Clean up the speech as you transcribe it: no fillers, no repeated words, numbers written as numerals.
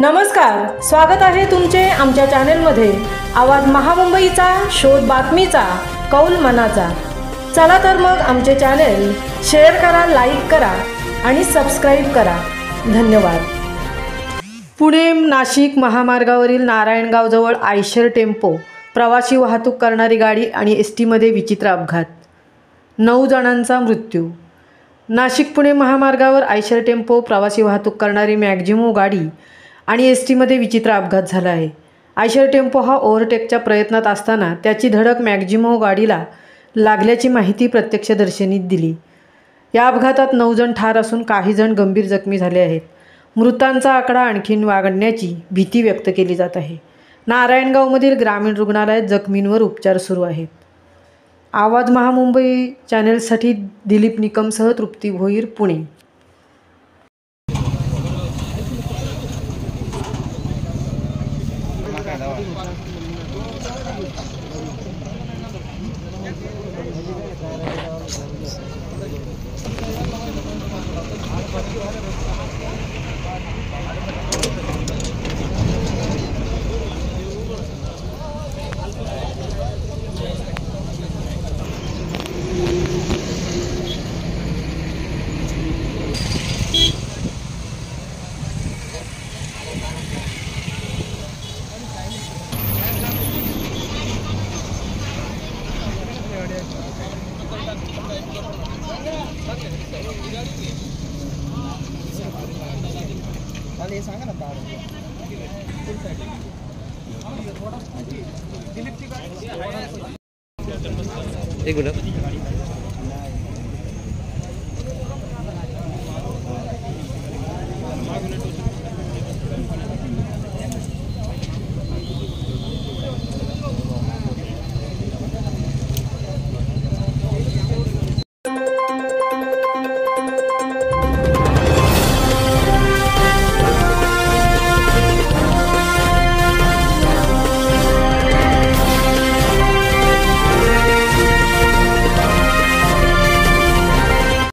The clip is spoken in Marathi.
नमस्कार, स्वागत आहे तुमचे आमच्या चॅनलमध्ये। आवाज महामुंबईचा, शोध बातमीचा, कौल मनाचा। चला तर मग आमचे चॅनल शेअर करा, लाईक करा आणि सबस्क्राइब करा। धन्यवाद। पुणे नाशिक महामार्गावरील नारायणगावजवळ आयशर टेम्पो प्रवासी वाहतूक करणारी गाडी आणि एसटी मध्ये विचित्र अपघात, 9 जणांचा मृत्यू। नाशिक पुणे महामार्गावर आयशर टेम्पो प्रवासी वाहतूक करणारी मॅक्झिमो गाडी आणि एसटी मध्ये विचित्र अपघात झाला आहे। आयशर टेम्पो हा ओव्हरटेकच्या प्रयत्नात असताना त्याची धडक मॅक्झिमो गाडीला लागल्याची माहिती प्रत्यक्षदर्शींनी दिली। या अपघातात 9 जण ठार असून काही जण गंभीर जखमी झाले आहेत। मृतांचा आकडा आणखी वाढण्याची भीती व्यक्त केली जात आहे। नारायणगावमधील ग्रामीण रुग्णालयात जखमींवर उपचार सुरू आहेत। आवाज महामुंबई चॅनलसाठी दिलीप निकमसह तृप्ती भोईर, पुणे। सांगा ना एक मिनिट।